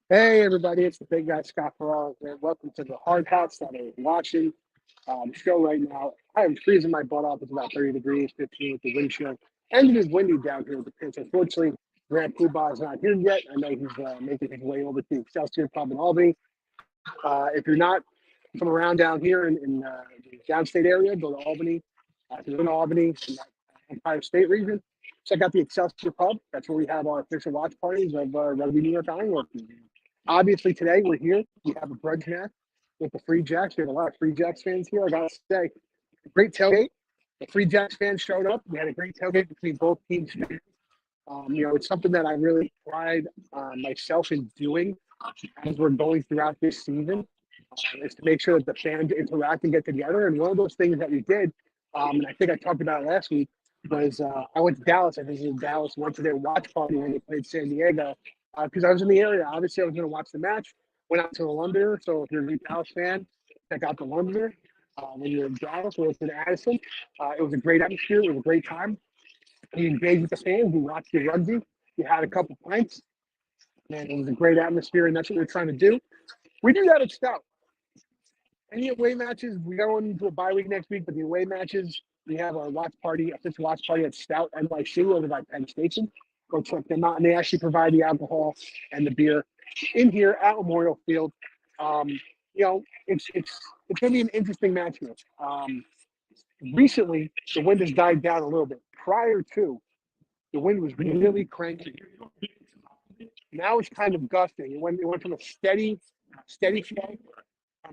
Hey everybody, it's the big guy Scott Farrar, and welcome to the hard hats that are watching the show right now. I am freezing my butt off. It's about 30 degrees, 15 with the wind chill, and it is windy down here at the pitch. Unfortunately, Grant Poobah is not here yet. I know he's making his way over to the Excelsior Club in Albany. If you're not from around down here in the downstate area, go to Albany. If you're in Albany, in that Empire State region, check out the Excelsior Pub. That's where we have our official watch parties of Rugby New York Ironworkers. Obviously, today we're here. We have a brunch match with the Free Jacks. We have a lot of Free Jacks fans here. I gotta say, great tailgate. The Free Jacks fans showed up. We had a great tailgate between both teams. It's something that I really pride myself in doing as we're going throughout this season, is to make sure that the fans interact and get together. And one of those things that we did, and I think I talked about it last week, was I went to Dallas. I visited Dallas, went to their watch party when they played San Diego because I was in the area. Obviously, I was going to watch the match. Went out to the Londoner. So if you're a Dallas fan, check out the Londoner. When you're in Dallas, or it's in Addison, it was a great atmosphere. It was a great time. You engaged with the fans. You watched the rugby. You had a couple pints. And it was a great atmosphere, and that's what we're trying to do. We do that at Stout. Any away matches, we go into a bye week next week, but the away matches, we have our watch party, official watch party at Stout NYC over by Penn Station. Go check them out, and they actually provide the alcohol and the beer in here at Memorial Field. It's going to be an interesting match here. Recently, the wind has died down a little bit. Prior to, the wind was really cranky. Now it's kind of gusting. It went from a steady flow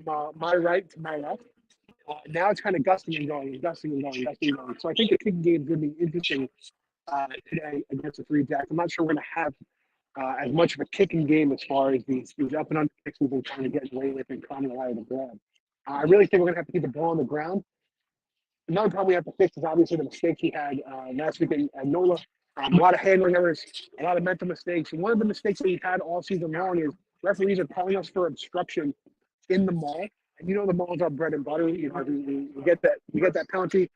from my right to my left. Now it's kind of gusting and going, gusting and going, gusting and going. So I think the kicking game is going to be interesting today against the Free Jacks. I'm not sure we're going to have as much of a kicking game as far as these up and under kicks we've been trying to get away with and climbing out of the grab. I really think we're going to have to keep the ball on the ground. Another problem we have to fix is obviously the mistakes we had last week at NOLA. A lot of handling errors, a lot of mental mistakes. And one of the mistakes that we've had all season long is referees are calling us for obstruction in the mall. And the mall's our bread and butter. We get that penalty,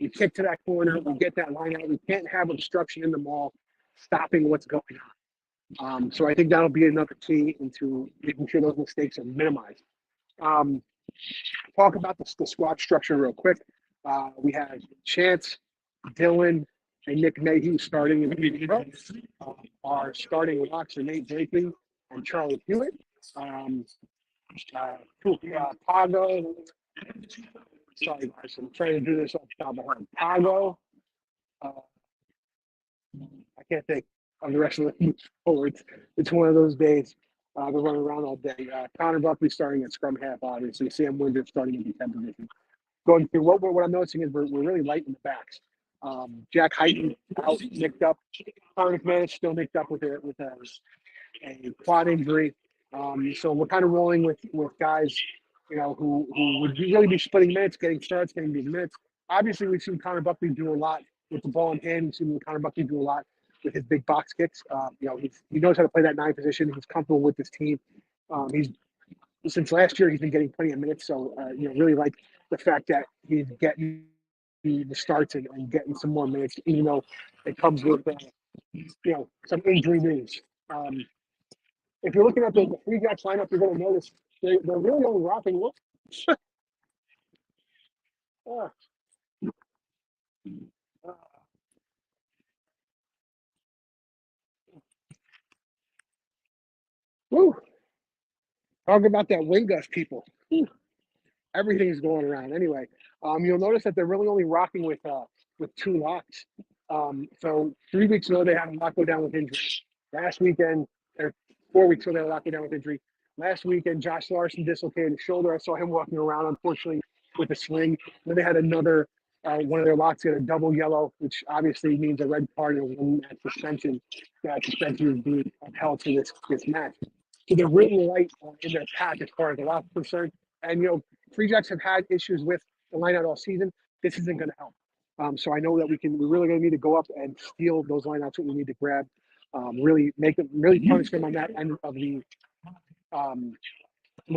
we kick to that corner, we get that line out. We can't have obstruction in the mall stopping what's going on. So I think that'll be another key into making sure those mistakes are minimized. Talk about the squad structure real quick. We have Chance, Dylan, and Nick Mayhew starting in the pro. Our starting locks are Nate Blakely and Charlie Hewitt. Pago. Sorry, guys, I'm trying to do this off the top of my head. Pago. I can't think of the rest of the forwards. It's one of those days. They're running around all day. Connor Buckley starting at scrum half, obviously. Sam Winder starting in the 10th position. Going through what I'm noticing is we're really light in the backs. Jack Heighton out nicked up. Connor McManus still nicked up with a quad injury. So we're kind of rolling with guys, who would really be splitting minutes, getting starts, getting big minutes. Obviously, we've seen Connor Buckley do a lot with the ball in hand. We've seen Connor Buckley do a lot with his big box kicks. He knows how to play that 9 position. He's comfortable with this team. Since last year, he's been getting plenty of minutes. So, really like the fact that he's getting the starts and getting some more minutes, even though it comes with, some injury news. If you're looking at the Free Jacks lineup, you're going to notice they're really only rocking looks. uh, woo. Talking about that wind gust, people. Woo. Everything's going around. Anyway, you'll notice that they're really only rocking with 2 locks. So 3 weeks ago, they had a lock go down with injury. Last weekend, or 4 weeks ago, they had a lock go down with injury. Last weekend, Josh Larson dislocated his shoulder. I saw him walking around, unfortunately, with a sling. Then they had another, one of their locks get a double yellow, which obviously means a red card and 1 match suspension. That suspension is being upheld to this match. So they're really light in their pack as far as the lock is concerned. And, Free Jacks have had issues with the lineout all season. This isn't going to help. So I know that we're really going to need to go up and steal those lineouts that we need to grab. Really punish them on that end of the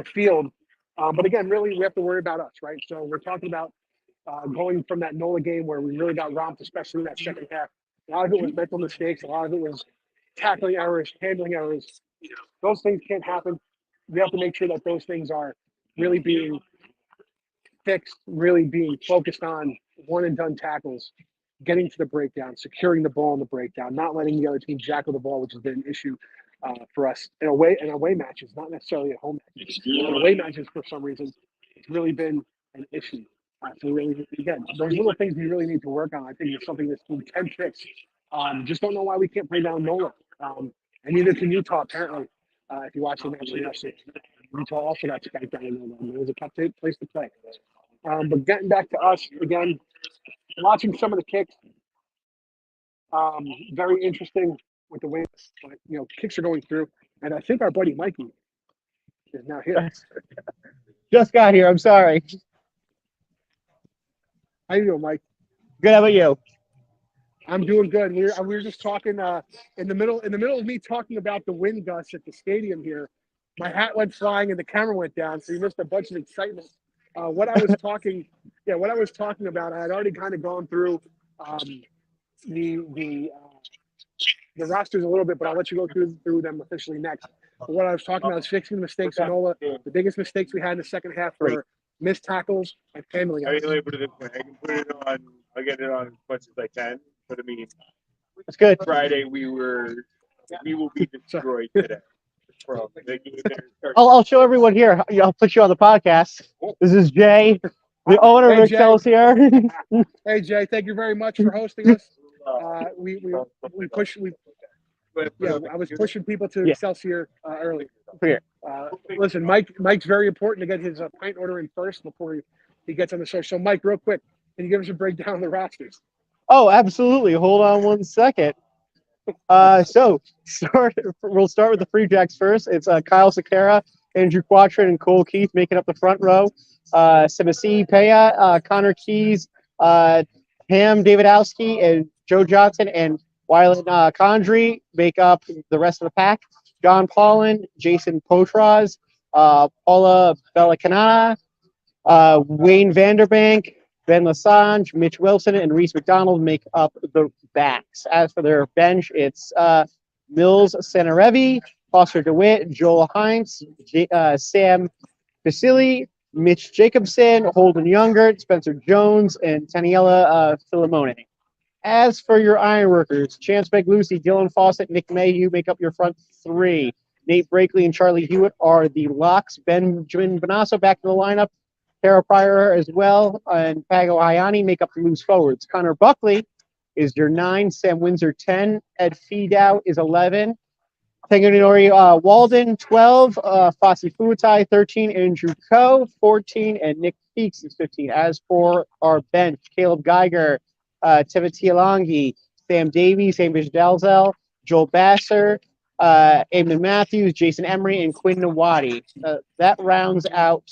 field. But again, really, we have to worry about us, right? So we're talking about going from that NOLA game where we really got romped, especially in that second half. A lot of it was mental mistakes. A lot of it was tackling errors, handling errors. Those things can't happen. We have to make sure that those things are really being fixed, really being focused on one and done tackles, getting to the breakdown, securing the ball in the breakdown, not letting the other team jackal the ball, which has been an issue for us in away matches, not necessarily at home matches. In away matches, for some reason, it's really been an issue. So really, again, those little things we really need to work on. I think it's something this team can fix. Just don't know why we can't play down Nola. And neither can Utah, apparently. If you watch the match yesterday, Utah also got spanked down in Nola. It was a tough place to play. But getting back to us again, watching some of the kicks, very interesting with the way kicks are going through, and I think our buddy Mikey is now here. Just got here. I'm sorry. How you doing, Mike? Good. How about you? I'm doing good. We were just talking in the middle of me talking about the wind gusts at the stadium here. My hat went flying and the camera went down, so you missed a bunch of excitement. What I was talking about, I had already kind of gone through the rosters a little bit, but I'll let you go through them officially next. But what I was talking about is fixing the mistakes in Nola. The biggest mistakes we had in the second half were missed tackles and handling. I can put it this way. I can put it on. I'll get it on as much as I can. But I mean, That's good. Friday we will be destroyed today. I'll show everyone here. I'll put you on the podcast. This is Jay, the owner of Excelsior. Hey Jay, thank you very much for hosting us. I was pushing people to Excelsior earlier. Listen, Mike's very important to get his pint order in first before he gets on the show. So Mike, real quick, can you give us a breakdown of the rosters? Oh, absolutely. Hold on one second. So we'll start with the Free Jacks first. It's Kyle Sakara, Andrew Quattrin, and Cole Keith making up the front row. Simasi Peya, Connor Keys, Pam Davidowski, and Joe Johnson and Wyland Condry make up the rest of the pack. John Paulin, Jason Potraz, Paula Bellacanana, Wayne Vanderbank, Ben Lasange, Mitch Wilson, and Reese McDonald make up the backs. As for their bench, it's Mills Senarevi, Foster DeWitt, Joel Heinz, Sam Vasili, Mitch Jacobson, Holden Youngert, Spencer Jones, and Taniela Filimone. As for your ironworkers, Chance Beglusi, Dylan Fawcett, Nick Mayhew make up your front three. Nate Brakely and Charlie Hewitt are the locks. Benjamin Bonasso back to the lineup. Tara Pryor as well, and Pago Hayani make up the loose forwards. Connor Buckley is your 9, Sam Windsor 10, Ed Fiedow is 11, Tanganori Walden 12, Fossey Fuatai 13, Andrew Coe 14, and Nick Peaks is 15. As for our bench, Caleb Geiger, Timothy Alongi, Sam Davies, Hamish Dalzell, Joel Basser, Eamon Matthews, Jason Emery, and Quinn Nawadi. That rounds out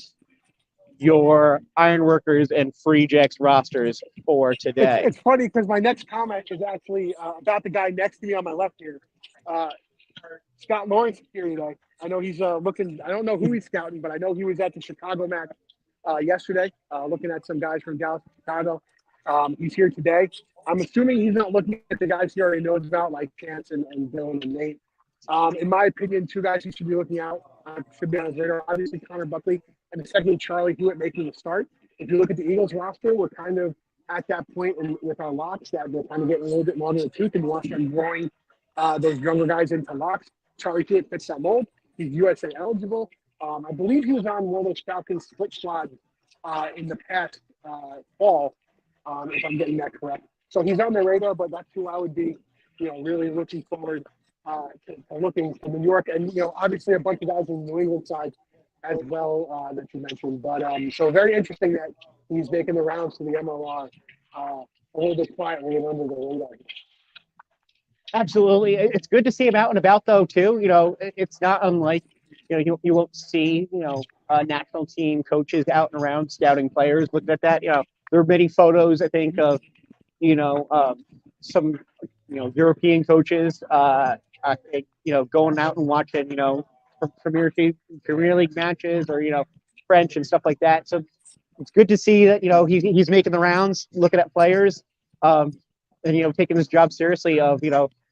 your Ironworkers and Free Jacks rosters for today. It's funny because my next comment is actually about the guy next to me on my left here. Scott Lawrence is here today. I know he's looking. I don't know who he's scouting, but I know he was at the Chicago match yesterday, looking at some guys from Dallas, Chicago. He's here today. I'm assuming he's not looking at the guys he already knows about, like Chance and Dylan and Nate. In my opinion, two guys he should be looking out, should be on his radar. Obviously, Connor Buckley, and the second, Charlie Hewitt making the start. If you look at the Eagles roster, we're kind of at that point with our locks that they're kind of getting a little bit longer in the tooth, and we want to start growing those younger guys into locks. Charlie Hewitt fits that mold. He's USA eligible. I believe he was on one of those Falcons split squads in the past fall, if I'm getting that correct. So he's on the radar, but that's who I would be, really looking forward to looking for New York, and obviously a bunch of guys on the New England side as well that you mentioned. But so very interesting that he's making the rounds to the MLR a little bit quietly and under the radar. Absolutely, it's good to see him out and about though too. It's not unlike you won't see national team coaches out and around scouting players. Looking at that, there are many photos I think of some European coaches going out and watching Premier League matches or French and stuff like that. So it's good to see that he's making the rounds, looking at players, and taking this job seriously of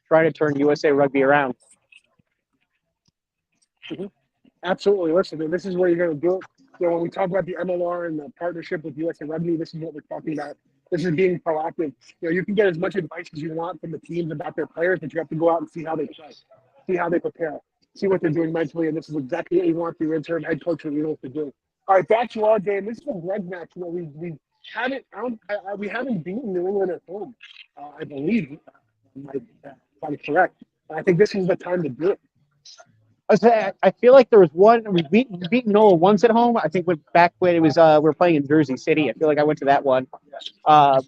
trying to turn USA Rugby around. Absolutely. Listen, man, this is where you're going to do it. When we talk about the MLR and the partnership with USA Revenue, this is what we're talking about. This is being proactive. You can get as much advice as you want from the teams about their players, but you have to go out and see how they play, see how they prepare, see what they're doing mentally, and this is exactly what you want your interim head coach and Eagles to do. All right, back to our game. This is a red match. We haven't we haven't beaten New England at home, I believe. If I'm correct. I think this is the time to do it. I feel like there was one we beat Nola once at home. I think back when it was we were playing in Jersey City. I feel like I went to that one. I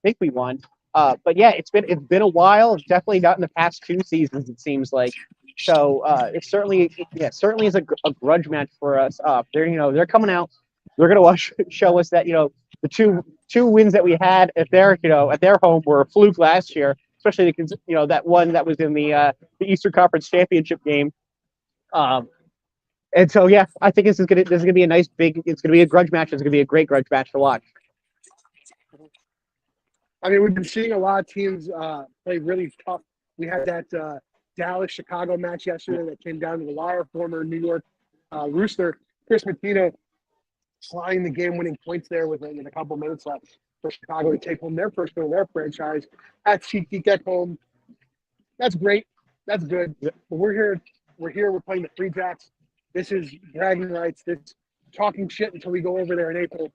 think we won. But yeah, it's been a while. Definitely not in the past 2 seasons. It seems like. So it certainly is a grudge match for us. They're coming out. They're gonna show us that the two wins that we had at their home were a fluke last year, especially because that one that was in the Eastern Conference Championship game. And so yeah, I think this is gonna be a nice big. It's gonna be a grudge match. It's gonna be a great grudge match to watch. I mean, we've been seeing a lot of teams play really tough. We had that Dallas-Chicago match yesterday that came down to the wire. Former New York Rooster Chris Matino flying the game-winning points there with a couple minutes left for Chicago to take home their first win of their franchise at SeatGeek at home. That's great. That's good. But we're here. We're playing the Free Jacks. This is bragging rights. This talking shit until we go over there in April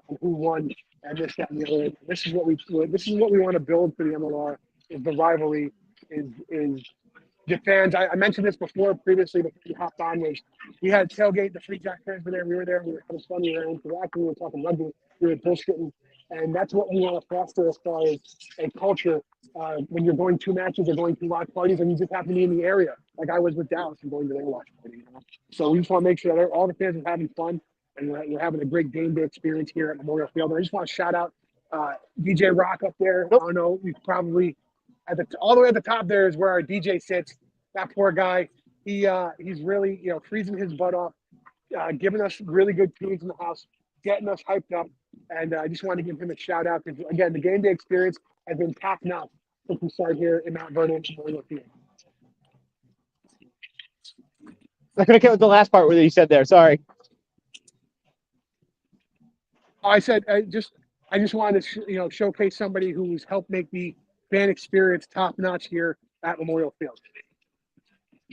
on who won and this, that, and the other. This is what we want to build for the MLR. Is the rivalry? Is the fans? I mentioned this previously before we hopped on. Was we had a tailgate. The Free Jack fans were there. We were there. We were having fun. We were interacting. We were talking rugby. We were bullshitting. And that's what we want to foster as far as a culture. When you're going to matches or going to watch parties, and you just happen to be in the area, like I was with Dallas and going to their watch party. So we just want to make sure that all the fans are having fun and we're having a great game day experience here at Memorial Field. And I just want to shout out DJ Rock up there. I don't know, we probably all the way at the top there is where our DJ sits. That poor guy, he's really freezing his butt off, giving us really good tunes in the house, getting us hyped up. And I just want to give him a shout out because again, the game day experience has been top notch since we started here in Mount Vernon Memorial Field. I couldn't get the last part where you said there. Sorry. I said I just wanted to showcase somebody who's helped make the fan experience top notch here at Memorial Field.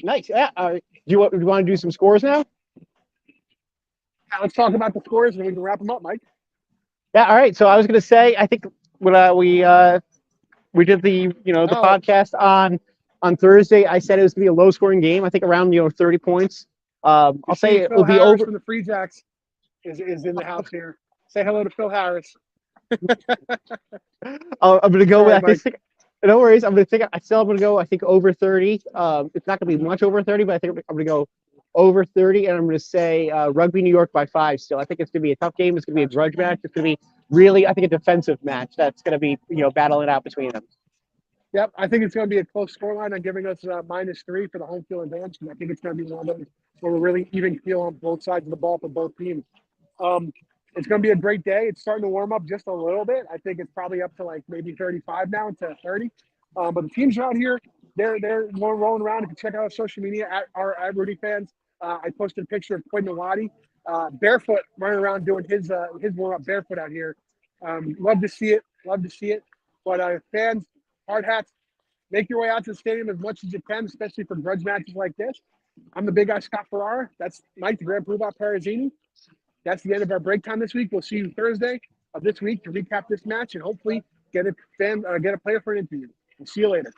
Nice. Yeah. Do you want to do some scores now? Let's talk about the scores and we can wrap them up, Mike. Yeah. All right. So I was going to say, I think when we did the podcast on Thursday, I said it was going to be a low scoring game. I think around 30 points. I'll say it will be over. From the Free Jacks is in the house here. Say hello to Phil Harris. I'm going to go Sorry, with Mike. No worries. I'm going to go. I think over 30. It's not going to be much over 30, but I think I'm going to go over 30, and I'm going to say Rugby New York by 5 still. I think it's going to be a tough game. It's going to be a grudge match. It's going to be really, I think, a defensive match that's going to be, battling it out between them. Yep, I think it's going to be a close scoreline. I'm giving us -3 for the home field advantage, and I think it's going to be one of those where we're really even feel on both sides of the ball for both teams. It's going to be a great day. It's starting to warm up just a little bit. I think it's probably up to like maybe 35 now instead of 30. But the teams are out here. They're more rolling around. If you check out our social media at Rudy Fans, I posted a picture of Quinn Nawadi barefoot running around doing his warm up barefoot out here. Love to see it. But fans, hard hats, make your way out to the stadium as much as you can, especially for grudge matches like this. I'm the big guy, Scott Ferrara. That's Mike, the Grand Poobah Parazzini. That's the end of our break time this week. We'll see you Thursday of this week to recap this match and hopefully get a player for an interview. We'll see you later.